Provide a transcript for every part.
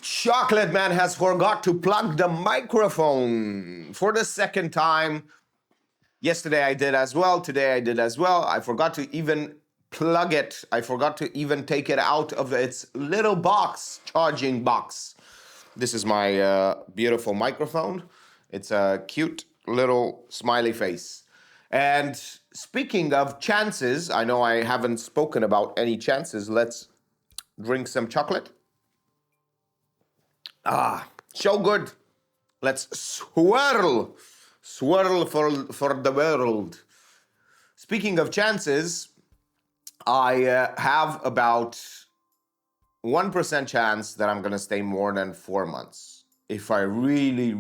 Chocolate Man has forgot to plug the microphone for the second time. Yesterday I did as well. Today I did as well. I forgot to even plug it. I forgot to even take it out of its little box, charging box. This is my beautiful microphone. It's a cute little smiley face. And speaking of chances, I know I haven't spoken about any chances. Let's drink some chocolate. So good. Let's swirl for the world. Speaking of chances, I have about 1% chance that I'm gonna stay more than 4 months. If I really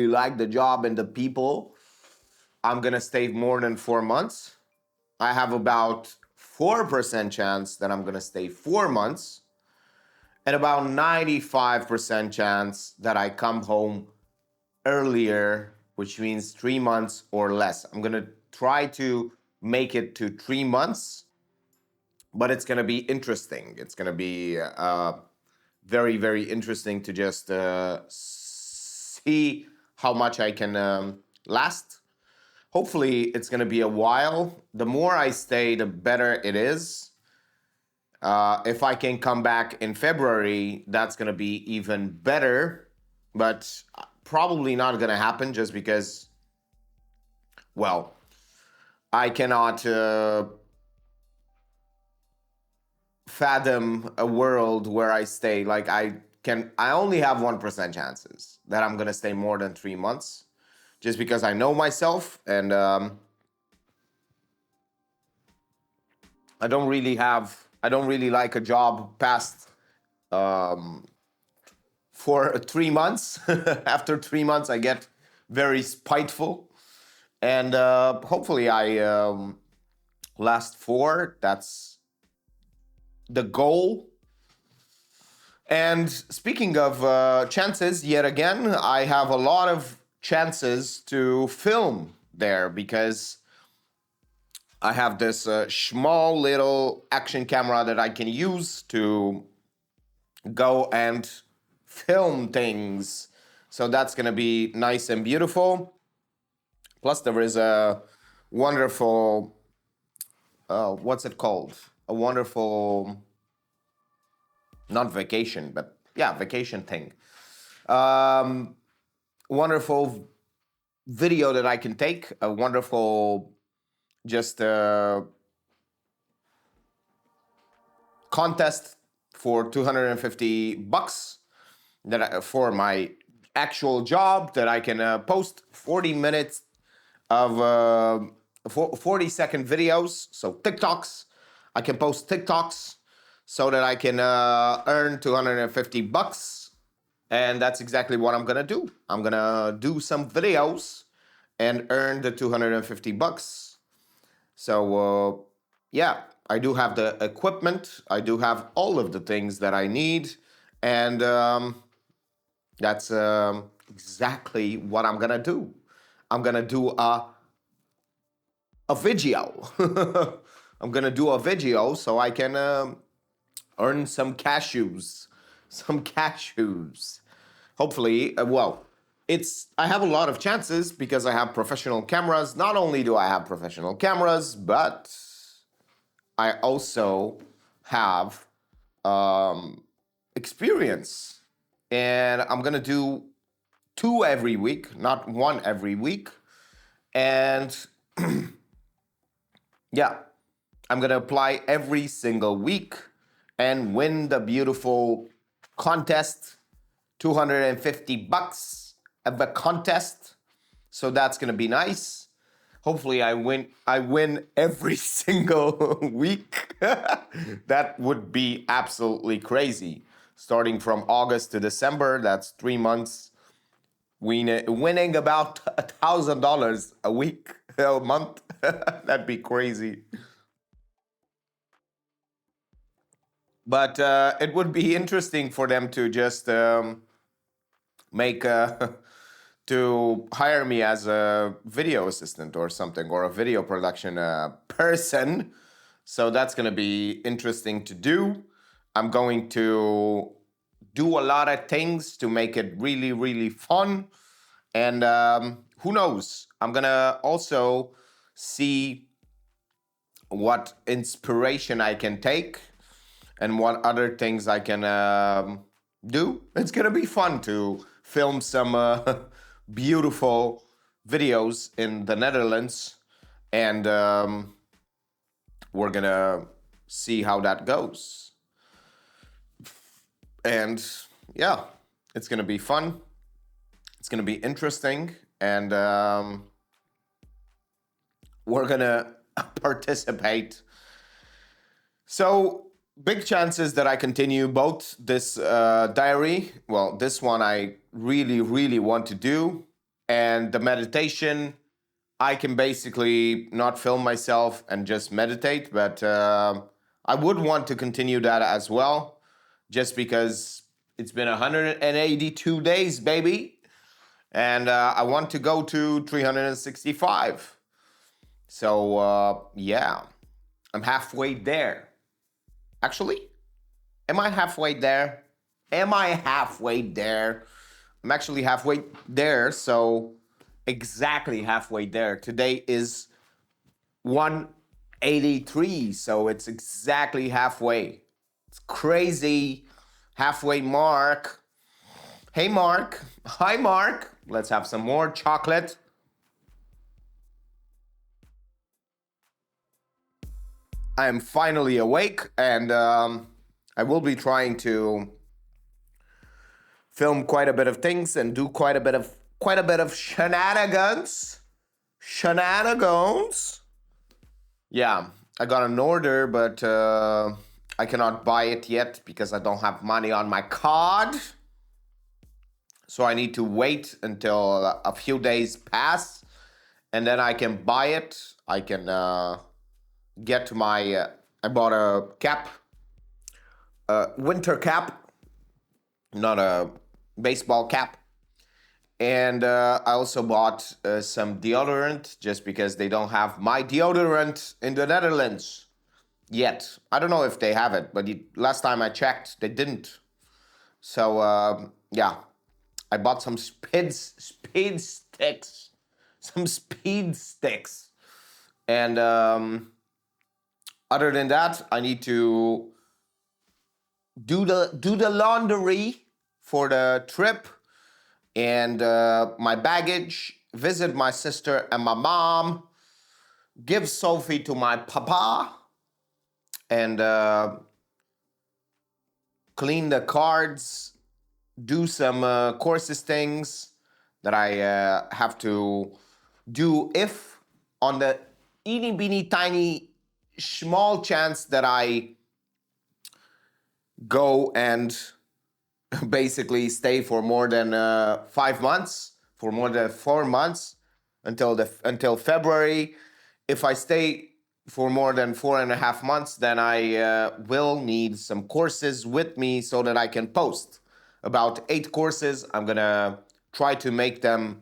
like the job and the people, I'm gonna stay more than 4 months. I have about 4% chance that I'm gonna stay 4 months, and about 95% chance that I come home earlier, which means 3 months or less. I'm gonna try to make it to 3 months, but it's gonna be interesting. It's gonna be very interesting to just see how much I can last. Hopefully, it's gonna be a while. The more I stay, the better it is. If I can come back in February, that's gonna be even better, but probably not gonna happen just because, well, I cannot fathom a world where I stay. Like I only have 1% chances that I'm gonna stay more than 3 months, just because I know myself, and I don't really like a job past for 3 months. After 3 months, I get very spiteful, and hopefully I last 4. That's the goal. And speaking of chances, yet again, I have a lot of chances to film there because I have this small little action camera that I can use to go and film things. So that's gonna be nice and beautiful. Plus there is a wonderful, what's it called? A wonderful, not vacation, but yeah, vacation thing. Wonderful video that I can take, a wonderful just contest for $250 that for my actual job that I can post 40 minutes of 40-second videos, so TikToks. I can post TikToks so that I can earn $250, and that's exactly what I'm gonna do. I'm gonna do some videos and earn the $250. So yeah, I do have the equipment. I do have all of the things that I need, and that's exactly what I'm gonna do. I'm gonna do a video. I'm gonna do a video so I can earn some cashews. Some cashews. Hopefully, I have a lot of chances because I have professional cameras. Not only do I have professional cameras, but I also have experience. And I'm gonna do 2 every week, not 1 every week. And yeah, I'm gonna apply every single week and win the beautiful contest, $250 of a contest. So that's gonna be nice. Hopefully I win every single week. That would be absolutely crazy. Starting from August to December, that's 3 months. Winning about $1,000 a week, a month. That'd be crazy. But it would be interesting for them to just make to hire me as a video assistant or something, or a video production person. So that's going to be interesting to do. I'm going to do a lot of things to make it really, really fun. And who knows? I'm gonna also see what inspiration I can take and what other things I can do. It's gonna be fun to film some beautiful videos in the Netherlands, and we're gonna see how that goes. And yeah, it's gonna be fun. It's gonna be interesting, and we're gonna participate. So big chances that I continue both this diary. Well, this one I really, really want to do, and the meditation. I can basically not film myself and just meditate, but I would want to continue that as well, just because it's been 182 days, baby, and I want to go to 365. So yeah, I'm halfway there. Actually, am I halfway there? Am I halfway there? I'm actually halfway there, so exactly halfway there. Today is 183, so it's exactly halfway. It's crazy. Halfway mark. Hey, Mark. Hi, Mark. Let's have some more chocolate. I am finally awake, and I will be trying to film quite a bit of things and do quite a bit of shenanigans. Shenanigans. Yeah, I got an order, but I cannot buy it yet because I don't have money on my card. So I need to wait until a few days pass, and then I can buy it. I can get my. I bought a cap, a winter cap, not a baseball cap. And I also bought some deodorant just because they don't have my deodorant in the Netherlands yet. I don't know if they have it, but last time I checked, they didn't. So yeah, I bought some speed sticks, and other than that, I need to do the laundry for the trip, and my baggage, visit my sister and my mom, give Sophie to my papa, and clean the cards, do some courses things that I have to do if on the eeny beeny tiny small chance that I go and basically stay for more than 5 months, for more than 4 months until February. If I stay for more than 4.5 months, then I will need some courses with me so that I can post. About 8 courses. I'm gonna try to make them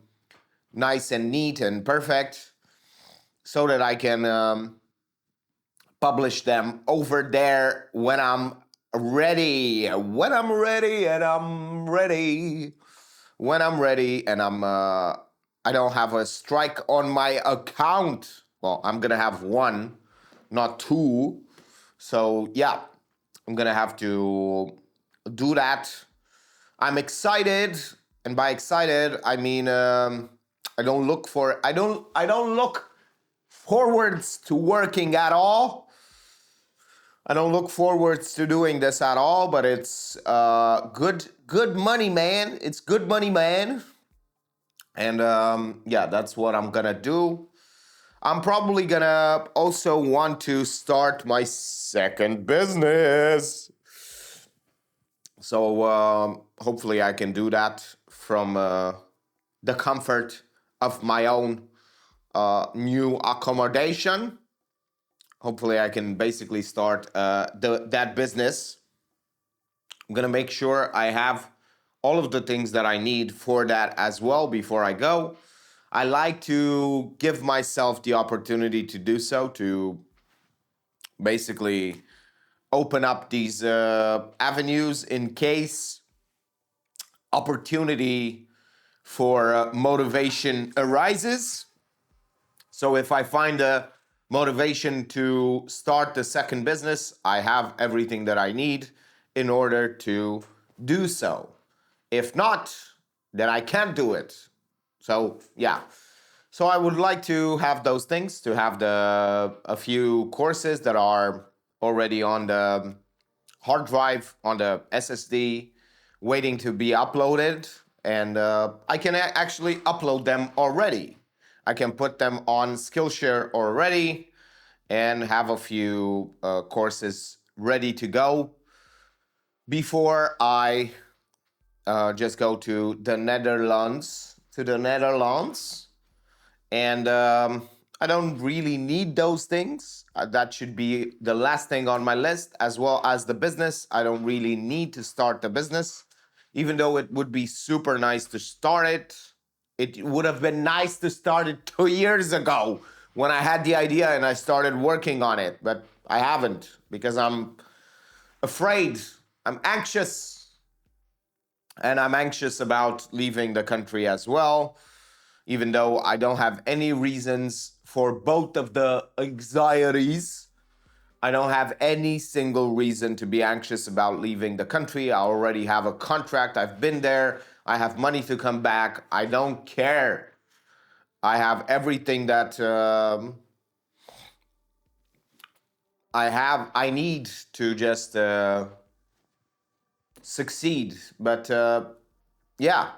nice and neat and perfect so that I can publish them over there when I'm ready. When I'm ready and I'm ready. When I'm ready and I don't have a strike on my account. Well, I'm gonna have 1, not 2. So yeah, I'm gonna have to do that. I'm excited, and by excited I mean I don't look forwards to working at all. I don't look forwards to doing this at all, but it's good money, man. It's good money, man. And yeah, that's what I'm gonna do. I'm probably gonna also want to start my second business. So hopefully I can do that from the comfort of my own new accommodation. Hopefully I can basically start that business. I'm gonna make sure I have all of the things that I need for that as well before I go. I like to give myself the opportunity to do so, to basically open up these avenues in case opportunity for motivation arises. So if I find a motivation to start the second business, I have everything that I need in order to do so. If not, then I can't do it. So yeah. So I would like to have those things, to have a few courses that are already on the hard drive, on the SSD, waiting to be uploaded, and I can actually upload them already. I can put them on Skillshare already and have a few courses ready to go before I just go to the Netherlands. And I don't really need those things. That should be the last thing on my list, as well as the business. I don't really need to start the business, even though it would be super nice to start it. It would have been nice to start it 2 years ago when I had the idea and I started working on it, but I haven't because I'm afraid, I'm anxious, and I'm anxious about leaving the country as well, even though I don't have any reasons for both of the anxieties. I don't have any single reason to be anxious about leaving the country. I already have a contract. I've been there. I have money to come back. I don't care. I have everything that I need to just succeed. But yeah,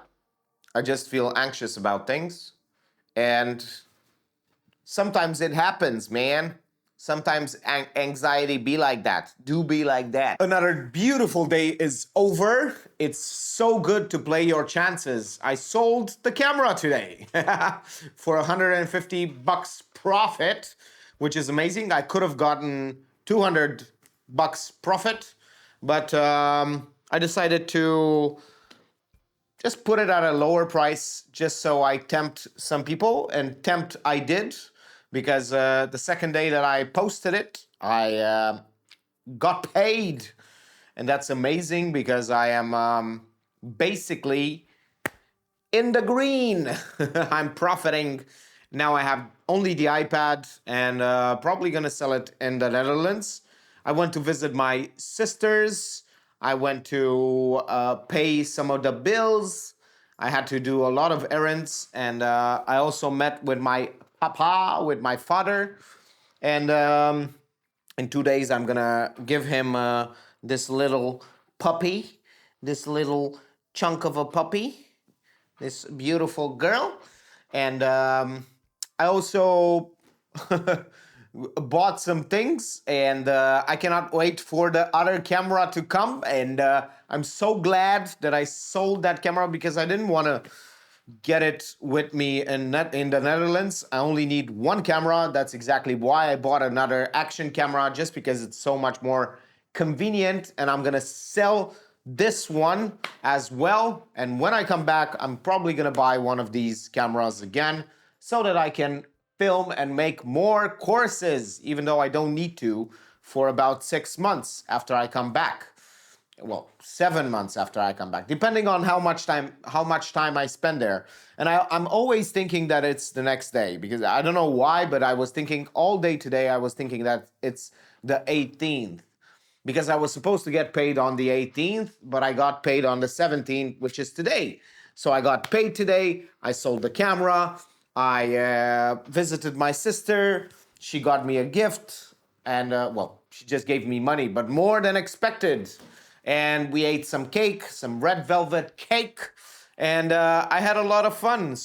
I just feel anxious about things. And sometimes it happens, man. Sometimes anxiety be like that. Do be like that. Another beautiful day is over. It's so good to play your chances. I sold the camera today for $150 profit, which is amazing. I could have gotten $200 profit, but I decided to just put it at a lower price just so I tempt some people, and tempt I did, because the second day that I posted it, I got paid. And that's amazing because I am basically in the green. I'm profiting. Now I have only the iPad and probably gonna sell it in the Netherlands. I went to visit my sisters. I went to pay some of the bills. I had to do a lot of errands, and I also met with my papa, with my father. And in 2 days, I'm gonna give him this little puppy, this little chunk of a puppy, this beautiful girl. And I also bought some things, and I cannot wait for the other camera to come. And I'm so glad that I sold that camera, because I didn't want to get it with me in the Netherlands. I only need one camera. That's exactly why I bought another action camera, just because it's so much more convenient. And I'm gonna sell this one as well. And when I come back, I'm probably gonna buy one of these cameras again, so that I can film and make more courses, even though I don't need to, for about 6 months after I come back. Well, 7 months after I come back, depending on how much time I spend there. And I'm always thinking that it's the next day, because I don't know why, but I was thinking all day today, I was thinking that it's the 18th, because I was supposed to get paid on the 18th, but I got paid on the 17th, which is today. So I got paid today. I sold the camera. I visited my sister. She got me a gift, and well, she just gave me money, but more than expected. And we ate some cake, some red velvet cake, and I had a lot of fun.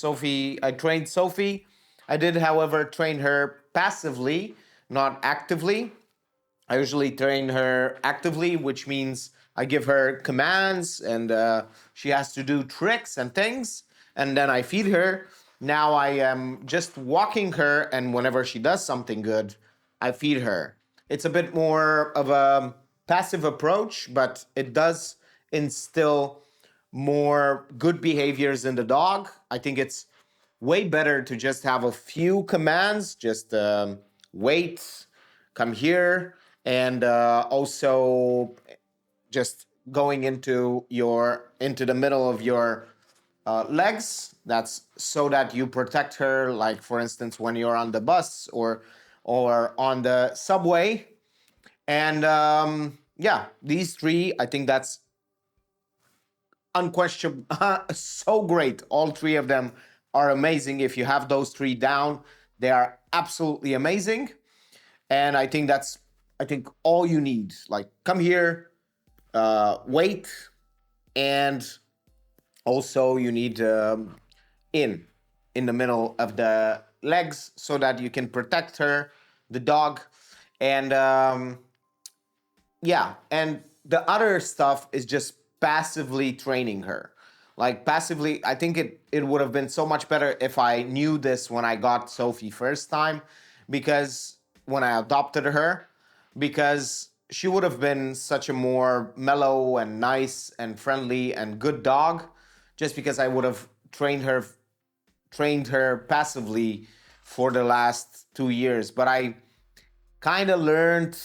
I trained Sophie. I did, however, train her passively, not actively. I usually train her actively, which means I give her commands, and she has to do tricks and things, and then I feed her. Now I am just walking her, and whenever she does something good, I feed her. It's a bit more of a passive approach, but it does instill more good behaviors in the dog. I think it's way better to just have a few commands, just wait, come here, and also just going into the middle of your legs. That's so that you protect her, like for instance when you're on the bus or on the subway. And yeah, these three, I think that's unquestionable. So great. All three of them are amazing. If you have those three down, they are absolutely amazing. And I think all you need. Like, come here, wait, and also you need in the middle of the legs so that you can protect her, the dog, and yeah, and the other stuff is just passively training her. Like passively, I think it would have been so much better if I knew this when I got Sophie first time, because when I adopted her, because she would have been such a more mellow and nice and friendly and good dog, just because I would have trained her passively for the last 2 years. But I kind of learned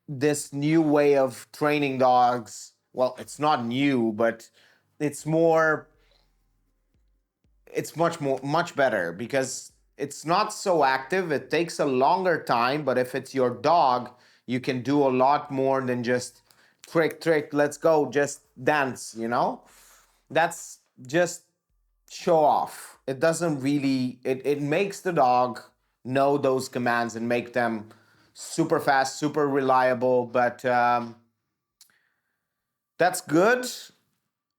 this new way of training dogs. Well, it's not new, but it's more it's much better because it's not so active. It takes a longer time, but if it's your dog, you can do a lot more than just trick, let's go, just dance, you know? That's just show off. It doesn't really it makes the dog know those commands and make them super fast, super reliable, but that's good.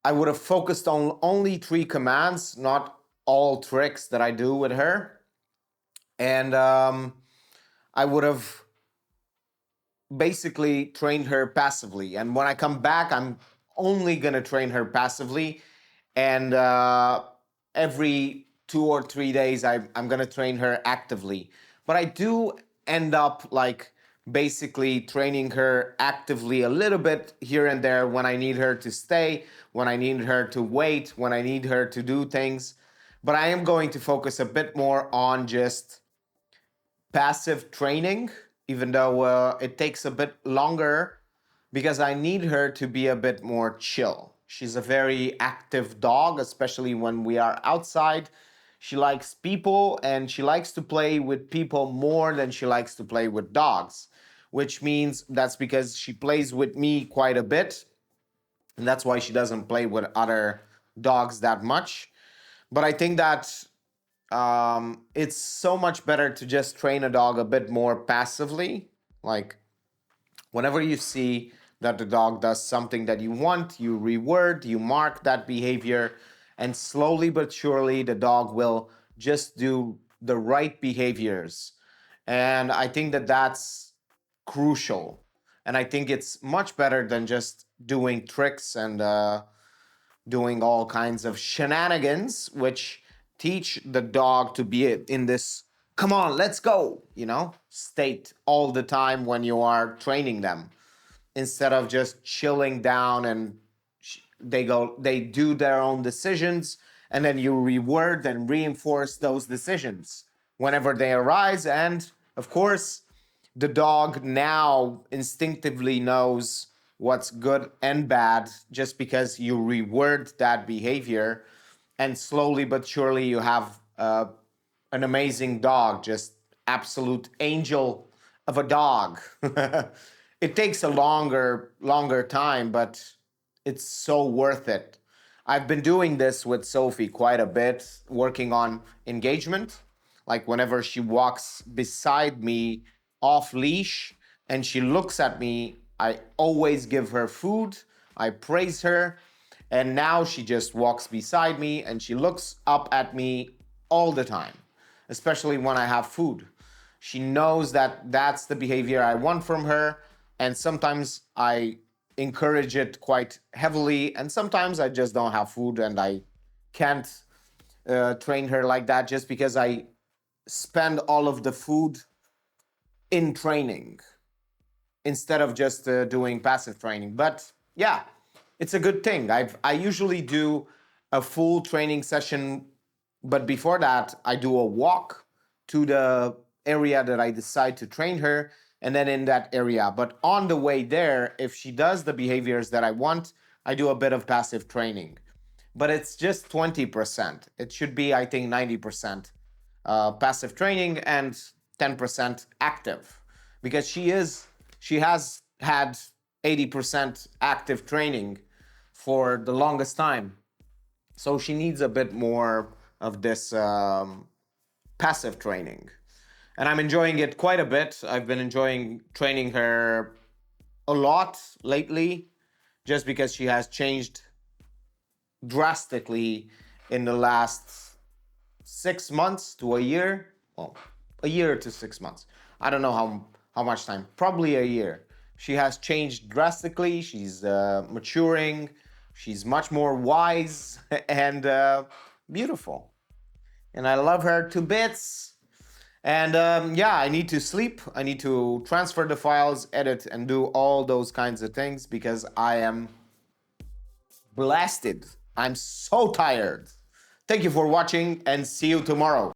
I would have focused on only three commands, not all tricks that I do with her. And I would have basically trained her passively. And when I come back, I'm only going to train her passively. And every 2 or 3 days, I'm going to train her actively. But I do end up like basically training her actively a little bit here and there when I need her to stay, when I need her to wait, when I need her to do things. But I am going to focus a bit more on just passive training, even though it takes a bit longer because I need her to be a bit more chill. She's a very active dog, especially when we are outside. She likes people and she likes to play with people more than she likes to play with dogs, which means that's because she plays with me quite a bit. And that's why she doesn't play with other dogs that much. But I think that it's so much better to just train a dog a bit more passively. Like whenever you see that the dog does something that you want, you reward, you mark that behavior, and slowly but surely the dog will just do the right behaviors. And I think that that's crucial. And I think it's much better than just doing tricks and doing all kinds of shenanigans, which teach the dog to be in this come on, let's go, state all the time when you are training them, instead of just chilling down and they do their own decisions, and then you reward and reinforce those decisions whenever they arise. And of course, the dog now instinctively knows what's good and bad just because you reward that behavior. And slowly but surely, you have an amazing dog, just absolute angel of a dog. It takes a longer time, but it's so worth it. I've been doing this with Sophie quite a bit, working on engagement. Like whenever she walks beside me off leash and she looks at me, I always give her food, I praise her, and now she just walks beside me and she looks up at me all the time, especially when I have food. She knows that that's the behavior I want from her, and sometimes I encourage it quite heavily, and sometimes I just don't have food and I can't train her like that just because I spend all of the food in training instead of just doing passive training. But yeah, it's a good thing. I usually do a full training session, but before that, I do a walk to the area that I decide to train her, and then in that area. But on the way there, if she does the behaviors that I want, I do a bit of passive training. But it's just 20%. It should be, I think, 90% passive training and 10% active, because she has had 80% active training for the longest time. So she needs a bit more of this passive training. And I'm enjoying it quite a bit. I've been enjoying training her a lot lately, just because she has changed drastically in the last 6 months to a year. Well, a year to 6 months. I don't know how much time. Probably a year. She has changed drastically. She's maturing. She's much more wise and beautiful. And I love her to bits. And yeah, I need to sleep. I need to transfer the files, edit, and do all those kinds of things because I am blasted. I'm so tired. Thank you for watching and see you tomorrow.